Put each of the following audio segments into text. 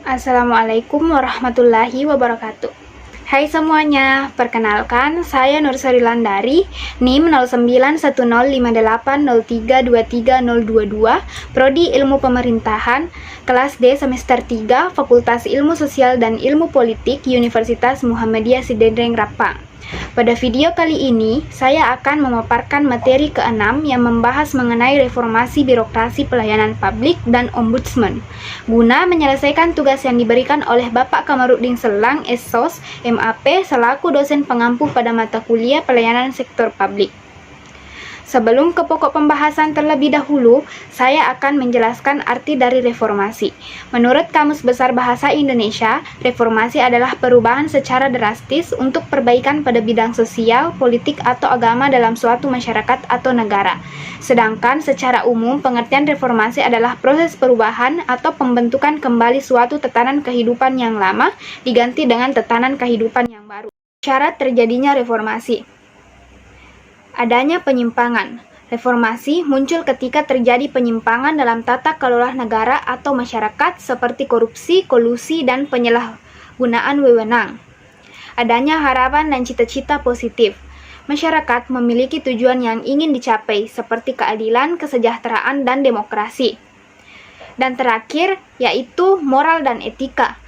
Assalamualaikum warahmatullahi wabarakatuh. Hai semuanya, perkenalkan saya Nursari Landari, NIM 091058032322, Prodi Ilmu Pemerintahan, kelas D semester 3, Fakultas Ilmu Sosial dan Ilmu Politik, Universitas Muhammadiyah Sidendreng Rapang. Pada video kali ini, saya akan memaparkan materi ke-6 yang membahas mengenai reformasi birokrasi pelayanan publik dan ombudsman, guna menyelesaikan tugas yang diberikan oleh Bapak Kamarudin Selang, SSOS, MAP, selaku dosen pengampu pada mata kuliah pelayanan sektor publik. Sebelum ke pokok pembahasan terlebih dahulu, saya akan menjelaskan arti dari reformasi. Menurut Kamus Besar Bahasa Indonesia, reformasi adalah perubahan secara drastis untuk perbaikan pada bidang sosial, politik, atau agama dalam suatu masyarakat atau negara. Sedangkan secara umum, pengertian reformasi adalah proses perubahan atau pembentukan kembali suatu tatanan kehidupan yang lama diganti dengan tatanan kehidupan yang baru. Syarat terjadinya reformasi. Adanya penyimpangan. Reformasi muncul ketika terjadi penyimpangan dalam tata kelola negara atau masyarakat seperti korupsi, kolusi, dan penyalahgunaan wewenang. Adanya harapan dan cita-cita positif. Masyarakat memiliki tujuan yang ingin dicapai seperti keadilan, kesejahteraan, dan demokrasi. Dan terakhir, yaitu moral dan etika.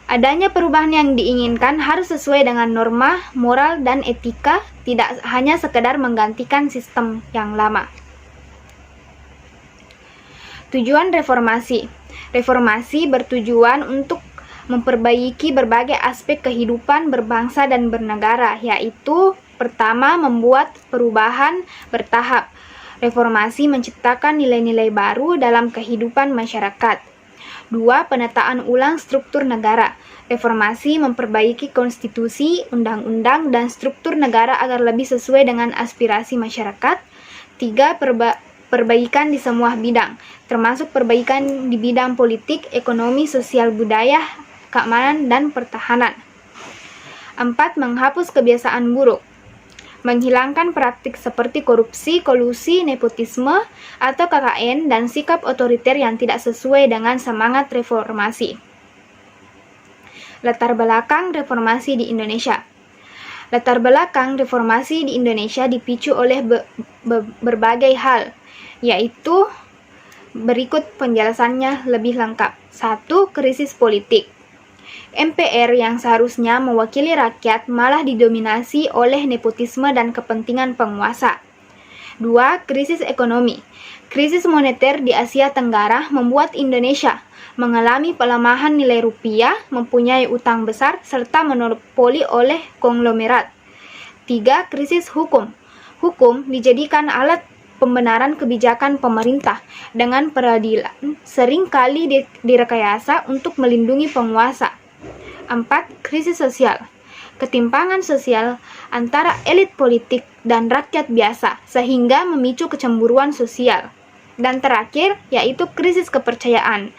Adanya perubahan yang diinginkan harus sesuai dengan norma, moral, dan etika, tidak hanya sekedar menggantikan sistem yang lama. Tujuan reformasi. Reformasi bertujuan untuk memperbaiki berbagai aspek kehidupan berbangsa dan bernegara, yaitu pertama, membuat perubahan bertahap. Reformasi menciptakan nilai-nilai baru dalam kehidupan masyarakat. 2. Penataan ulang struktur negara. Reformasi memperbaiki konstitusi, undang-undang, dan struktur negara agar lebih sesuai dengan aspirasi masyarakat. 3. Perbaikan di semua bidang, termasuk perbaikan di bidang politik, ekonomi, sosial, budaya, keamanan, dan pertahanan. 4. Menghapus kebiasaan buruk. Menghilangkan praktik seperti korupsi, kolusi, nepotisme, atau KKN, dan sikap otoriter yang tidak sesuai dengan semangat reformasi. Latar belakang reformasi di Indonesia. Latar belakang reformasi di Indonesia dipicu oleh berbagai hal, yaitu berikut penjelasannya lebih lengkap. 1. Krisis politik. MPR yang seharusnya mewakili rakyat malah didominasi oleh nepotisme dan kepentingan penguasa. 2. Krisis ekonomi. Krisis moneter di Asia Tenggara membuat Indonesia mengalami pelemahan nilai rupiah, mempunyai utang besar, serta monopoli oleh konglomerat. 3. Krisis hukum. Hukum dijadikan alat pembenaran kebijakan pemerintah dengan peradilan seringkali direkayasa untuk melindungi penguasa. 4. Krisis sosial. Ketimpangan sosial antara elit politik dan rakyat biasa sehingga memicu kecemburuan sosial. Dan terakhir, yaitu krisis kepercayaan.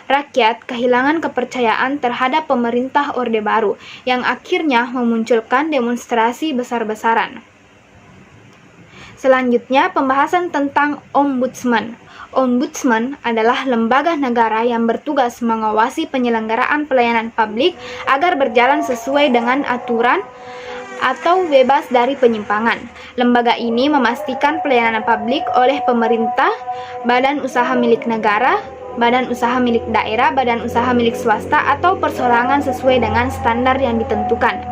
Rakyat kehilangan kepercayaan terhadap pemerintah Orde Baru yang akhirnya memunculkan demonstrasi besar-besaran. Selanjutnya, pembahasan tentang ombudsman. Ombudsman adalah lembaga negara yang bertugas mengawasi penyelenggaraan pelayanan publik agar berjalan sesuai dengan aturan atau bebas dari penyimpangan. Lembaga ini memastikan pelayanan publik oleh pemerintah, badan usaha milik negara, badan usaha milik daerah, badan usaha milik swasta, atau perseorangan sesuai dengan standar yang ditentukan.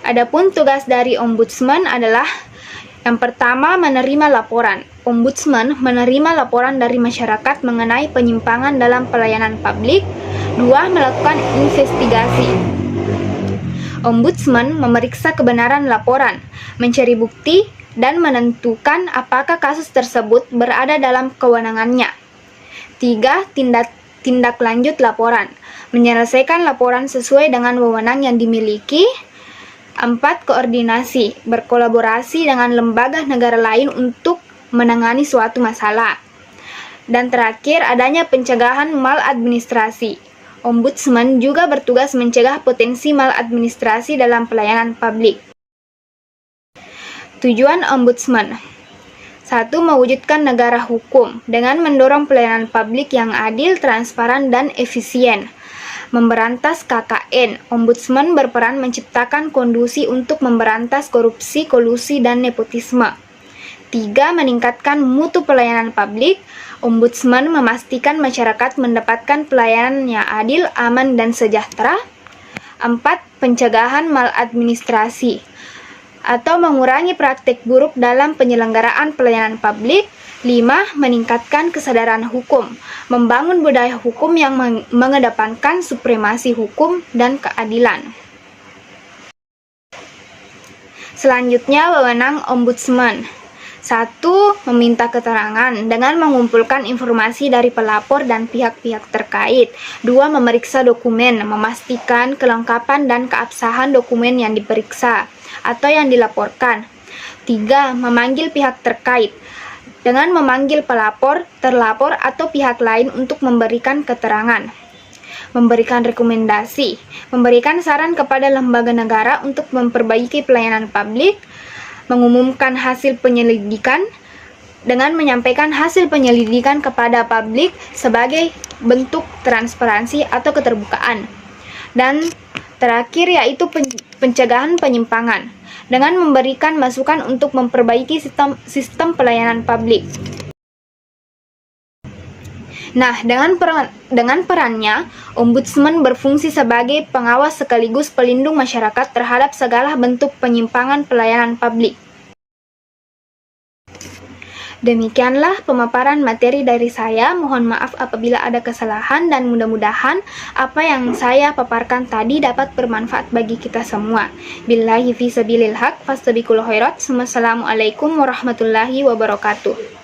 Adapun tugas dari ombudsman adalah yang pertama, menerima laporan. Ombudsman menerima laporan dari masyarakat mengenai penyimpangan dalam pelayanan publik. 2. Melakukan investigasi. Ombudsman memeriksa kebenaran laporan, mencari bukti, dan menentukan apakah kasus tersebut berada dalam kewenangannya. 3. Tindak lanjut laporan. Menyelesaikan laporan sesuai dengan wewenang yang dimiliki. 4. Koordinasi, berkolaborasi dengan lembaga negara lain untuk menangani suatu masalah. Dan terakhir, adanya pencegahan maladministrasi. Ombudsman juga bertugas mencegah potensi maladministrasi dalam pelayanan publik. Tujuan Ombudsman: 1. Mewujudkan negara hukum dengan mendorong pelayanan publik yang adil, transparan, dan efisien. Memberantas KKN. Ombudsman berperan menciptakan kondisi untuk memberantas korupsi, kolusi, dan nepotisme. 3. Meningkatkan mutu pelayanan publik. Ombudsman memastikan masyarakat mendapatkan pelayanan yang adil, aman, dan sejahtera. 4. Pencegahan maladministrasi atau mengurangi praktik buruk dalam penyelenggaraan pelayanan publik. 5. Meningkatkan kesadaran hukum, membangun budaya hukum yang mengedepankan supremasi hukum dan keadilan. Selanjutnya, wewenang Ombudsman. 1. Meminta keterangan dengan mengumpulkan informasi dari pelapor dan pihak-pihak terkait. 2. Memeriksa dokumen, memastikan kelengkapan dan keabsahan dokumen yang diperiksa atau yang dilaporkan. 3. Memanggil pihak terkait dengan memanggil pelapor, terlapor, atau pihak lain untuk memberikan keterangan. Memberikan rekomendasi, memberikan saran kepada lembaga negara untuk memperbaiki pelayanan publik. Mengumumkan hasil penyelidikan dengan menyampaikan hasil penyelidikan kepada publik sebagai bentuk transparansi atau keterbukaan. Dan terakhir yaitu pencegahan penyimpangan dengan memberikan masukan untuk memperbaiki sistem pelayanan publik. Nah, dengan perannya, Ombudsman berfungsi sebagai pengawas sekaligus pelindung masyarakat terhadap segala bentuk penyimpangan pelayanan publik. Demikianlah pemaparan materi dari saya. Mohon maaf apabila ada kesalahan dan mudah-mudahan apa yang saya paparkan tadi dapat bermanfaat bagi kita semua. Billahi fi sabilil haq, fastabiqul khairat. Wassalamualaikum warahmatullahi wabarakatuh.